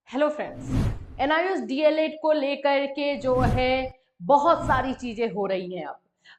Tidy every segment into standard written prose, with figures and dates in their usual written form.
Hello friends, NIOS DElEd को लेकर के जो है बहुत सारी चीजें हो रही हैं।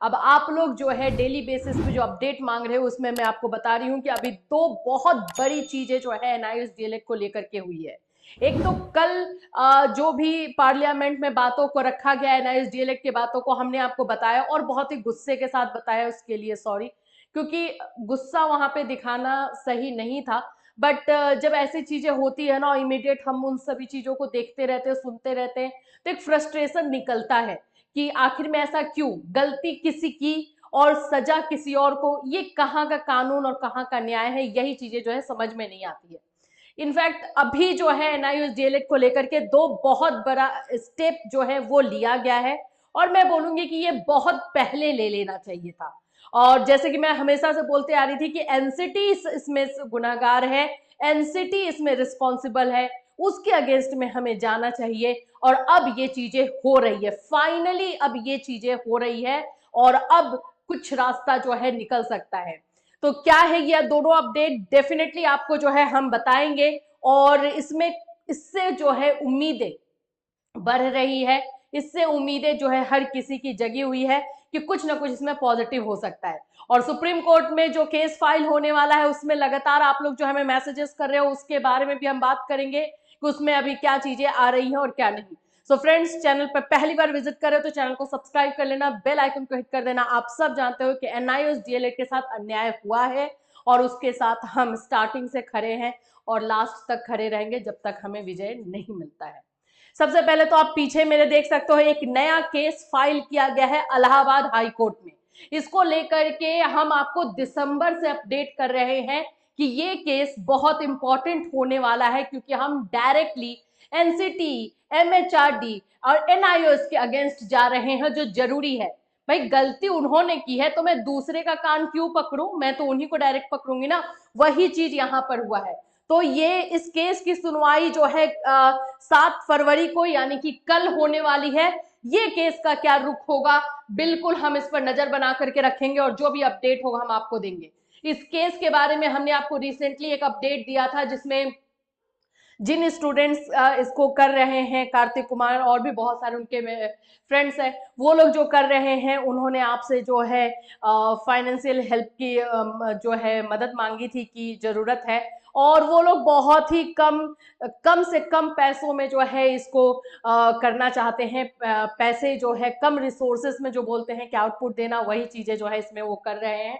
अब आप लोग जो है डेली बेसिस पे जो अपडेट मांग रहे हो उसमें मैं आपको बता रही हूँ कि अभी दो बहुत बड़ी चीजें जो है एनआईओएस डीएलएड को लेकर के हुई है। एक तो कल जो भी पार्लियामेंट में बातों को रखा गया एनआईओएस डीएलएड के बातों को हमने आपको बताया और बहुत ही गुस्से के साथ बताया, उसके लिए सॉरी, क्योंकि गुस्सा वहां पे दिखाना सही नहीं था। बट जब ऐसी चीजें होती है ना, इमीडिएट हम उन सभी चीजों को देखते रहते हैं, सुनते रहते हैं, तो एक फ्रस्ट्रेशन निकलता है कि आखिर में ऐसा क्यों, गलती किसी की और सजा किसी और को, ये कहाँ का कानून और कहाँ का न्याय है, यही चीजें जो है समझ में नहीं आती है। इनफैक्ट अभी जो है एनआईओएस डीएलएड को लेकर के दो बहुत बड़ा स्टेप जो है वो लिया गया है और मैं बोलूंगी कि ये बहुत पहले ले लेना चाहिए था। और जैसे कि मैं हमेशा से बोलते आ रही थी कि एनसीटी इसमें गुनाहगार है, एनसीटी इसमें रिस्पॉन्सिबल है, उसके अगेंस्ट में हमें जाना चाहिए। और अब ये चीजें हो रही है, फाइनली अब ये चीजें हो रही है और अब कुछ रास्ता जो है निकल सकता है। तो क्या है ये दोनों अपडेट, डेफिनेटली आपको जो है हम बताएंगे। और इसमें इससे जो है उम्मीदें बढ़ रही है, इससे उम्मीदें जो है हर किसी की जगी हुई है कि कुछ ना कुछ इसमें पॉजिटिव हो सकता है। और सुप्रीम कोर्ट में जो केस फाइल होने वाला है उसमें लगातार आप लोग जो हमें मैसेजेस कर रहे हो उसके बारे में भी हम बात करेंगे कि उसमें अभी क्या चीजें आ रही हैं और क्या नहीं। सो फ्रेंड्स, चैनल पर पहली बार विजिट कर रहे हो तो चैनल को सब्सक्राइब कर लेना, बेल आइकन को हिट कर देना। आप सब जानते हो कि एनआईओएस डीएलएड के साथ अन्याय हुआ है और उसके साथ हम स्टार्टिंग से खड़े हैं और लास्ट तक खड़े रहेंगे जब तक हमें विजय नहीं मिलता है। सबसे पहले तो आप पीछे मेरे देख सकते हो, एक नया केस फाइल किया गया है इलाहाबाद हाई कोर्ट में। इसको लेकर के हम आपको दिसंबर से अपडेट कर रहे हैं कि ये केस बहुत इंपॉर्टेंट होने वाला है, क्योंकि हम डायरेक्टली एनसीटी, एमएचआरडी और एनआईओएस के अगेंस्ट जा रहे हैं, जो जरूरी है। भाई गलती उन्होंने की है तो मैं दूसरे का कान क्यों पकड़ूं, मैं तो उन्हीं को डायरेक्ट पकड़ूंगी ना। वही चीज यहां पर हुआ है। तो ये इस केस की सुनवाई जो है 7 फरवरी को यानी कि कल होने वाली है। ये केस का क्या रुख होगा, बिल्कुल हम इस पर नजर बना करके रखेंगे और जो भी अपडेट होगा हम आपको देंगे। इस केस के बारे में हमने आपको रिसेंटली एक अपडेट दिया था जिसमें जिन स्टूडेंट्स इसको कर रहे हैं, कार्तिक कुमार और भी बहुत सारे उनके फ्रेंड्स हैं, वो लोग जो कर रहे हैं उन्होंने आपसे जो है फाइनेंशियल हेल्प की जो है मदद मांगी थी कि जरूरत है। और वो लोग बहुत ही कम से कम पैसों में जो है इसको करना चाहते हैं। पैसे जो है कम रिसोर्सेस में जो बोलते हैं कि आउटपुट देना, वही चीजें जो है इसमें वो कर रहे हैं।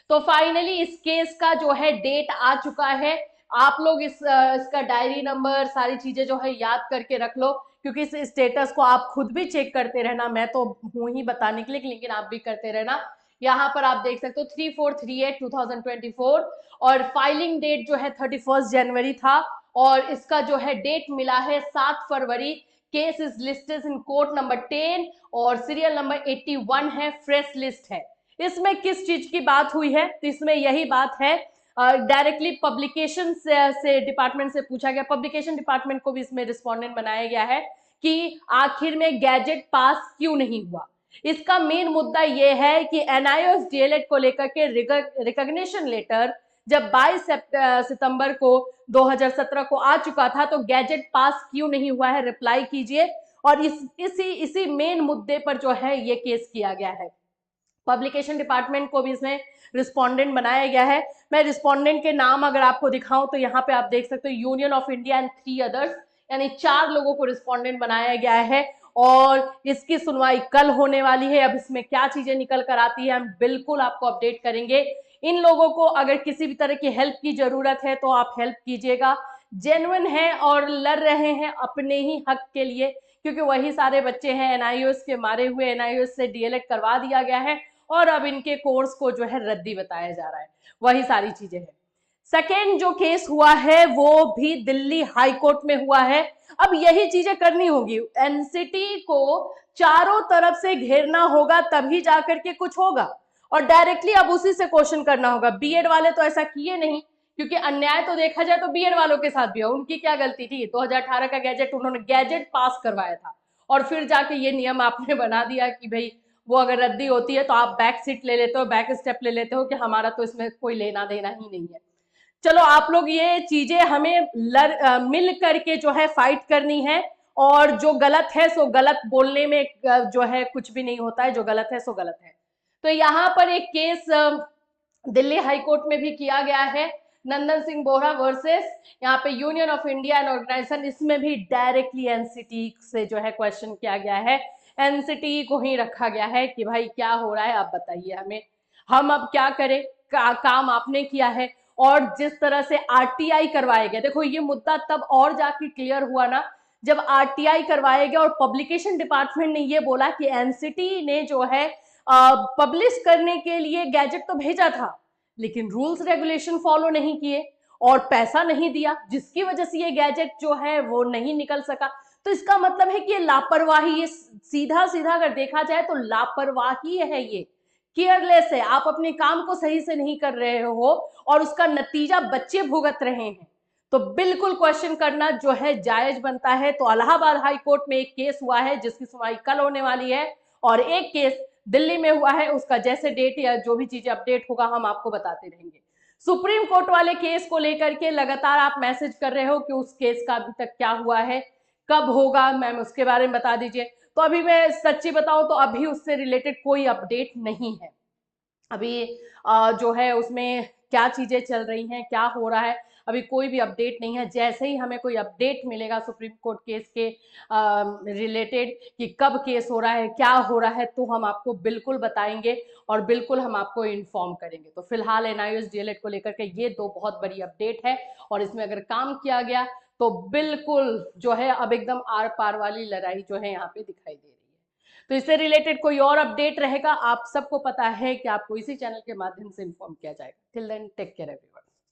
तो फाइनली इस केस का जो है डेट आ चुका है। आप लोग इसका डायरी नंबर सारी चीजें जो है याद करके रख लो, क्योंकि इस स्टेटस को आप खुद भी चेक करते रहना। मैं तो हूं ही बताने के लिए, लेकिन आप भी करते रहना। यहाँ पर आप देख सकते हो 3438/2024 और फाइलिंग डेट जो है 31 जनवरी था और इसका जो है डेट मिला है 7 फरवरी। Case is listed in court number 10 और सीरियल नंबर 81 है, फ्रेश लिस्ट है। इसमें किस चीज की बात हुई है, तो इसमें यही बात है, डायरेक्टली पब्लिकेशन से डिपार्टमेंट से पूछा गया, पब्लिकेशन डिपार्टमेंट को भी इसमें रिस्पोंडेंट बनाया गया है कि आखिर में गैजेट पास क्यों नहीं हुआ। इसका मेन मुद्दा यह है कि एनआईओएस डीएलएड को लेकर के रिकॉग्निशन लेटर जब 22 सितंबर को 2017 को आ चुका था, तो गैजेट पास क्यों नहीं हुआ है, रिप्लाई कीजिए। और इसी मेन मुद्दे पर जो है ये केस किया गया है। पब्लिकेशन डिपार्टमेंट को भी इसमें रिस्पोंडेंट बनाया गया है। मैं रिस्पोंडेंट के नाम अगर आपको दिखाऊं तो यहाँ पे आप देख सकते हो, union of India and 3 others, यानी 4 लोगों को रिस्पोंडेंट बनाया गया है। और इसकी सुनवाई कल होने वाली है। अब इसमें क्या चीजें निकल कर आती है हम बिल्कुल आपको अपडेट करेंगे। इन लोगों को अगर किसी भी तरह की हेल्प की जरूरत है तो आप हेल्प कीजिएगा। जेन्युइन है और लड़ रहे हैं अपने ही हक के लिए, क्योंकि वही सारे बच्चे हैं एनआईओएस के मारे हुए, एनआईओएस से डीएलएड करवा दिया गया है और अब इनके कोर्स को जो है रद्दी बताया जा रहा है, वही सारी चीजें हैं। सेकेंड जो केस हुआ है वो भी दिल्ली हाई कोर्ट में हुआ है। अब यही चीजें करनी होगी, एनसीटी को चारों तरफ से घेरना होगा, तभी जाकर के कुछ होगा। और डायरेक्टली अब उसी से क्वेश्चन करना होगा। बीएड वाले तो ऐसा किए नहीं, क्योंकि अन्याय तो देखा जाए तो बीएड वालों के साथ भी है। उनकी क्या गलती थी, 2018 का गैजेट उन्होंने गैजेट पास करवाया था और फिर जाके ये नियम आपने बना दिया कि भाई वो अगर रद्दी होती है तो आप बैक सीट ले लेते हो, बैक स्टेप ले लेते हो कि हमारा तो इसमें कोई लेना देना ही नहीं है। चलो आप लोग ये चीजें हमें मिल करके जो है फाइट करनी है, और जो गलत है सो गलत बोलने में जो है कुछ भी नहीं होता है, जो गलत है सो गलत है। तो यहाँ पर एक केस दिल्ली हाई कोर्ट में भी किया गया है, नंदन सिंह बोहरा वर्सेस यहाँ पे union of India and organisation. इसमें भी डायरेक्टली एनसीटी से जो है क्वेश्चन किया गया है, एनसीटी को ही रखा गया है कि भाई क्या हो रहा है, आप बताइए हमें, हम अब क्या करें, काम आपने किया है। और जिस तरह से आरटीआई करवाए गए, देखो ये मुद्दा तब और जाके क्लियर हुआ ना जब आरटीआई करवाए गए और पब्लिकेशन डिपार्टमेंट ने ये बोला कि एनसीटी ने जो है पब्लिश करने के लिए गैजेट तो भेजा था, लेकिन रूल्स रेगुलेशन फॉलो नहीं किए और पैसा नहीं दिया, जिसकी वजह से ये गैजेट जो है वो नहीं निकल सका। तो इसका मतलब है कि ये लापरवाही, ये सीधा सीधा अगर देखा जाए तो लापरवाही है, ये केयरलेस है, आप अपने काम को सही से नहीं कर रहे हो और उसका नतीजा बच्चे भुगत रहे हैं। तो बिल्कुल क्वेश्चन करना जो है जायज बनता है। तो इलाहाबाद हाई कोर्ट में एक केस हुआ है जिसकी सुनवाई कल होने वाली है, और एक केस दिल्ली में हुआ है, उसका जैसे डेट या जो भी चीजें अपडेट होगा हम आपको बताते रहेंगे। सुप्रीम कोर्ट वाले केस को लेकर के लगातार आप मैसेज कर रहे हो कि उस केस का अभी तक क्या हुआ है, कब होगा, मैम उसके बारे में बता दीजिए। तो अभी मैं सच्ची बताऊं तो अभी उससे रिलेटेड कोई अपडेट नहीं है। अभी जो है उसमें क्या चीजें चल रही हैं, क्या हो रहा है, अभी कोई भी अपडेट नहीं है। जैसे ही हमें कोई अपडेट मिलेगा सुप्रीम कोर्ट केस के रिलेटेड कि कब केस हो रहा है, क्या हो रहा है, तो हम आपको बिल्कुल बताएंगे और बिल्कुल हम आपको इन्फॉर्म करेंगे। तो फिलहाल एनआईओएस डीएलएड को लेकर के ये दो बहुत बड़ी अपडेट है, और इसमें अगर काम किया गया तो बिल्कुल जो है अब एकदम आर पार वाली लड़ाई जो है यहाँ पे दिखाई दे रही है। तो इससे रिलेटेड कोई और अपडेट रहेगा, आप सबको पता है कि आपको इसी चैनल के माध्यम से इन्फॉर्म किया जाएगा। Till then take care everyone.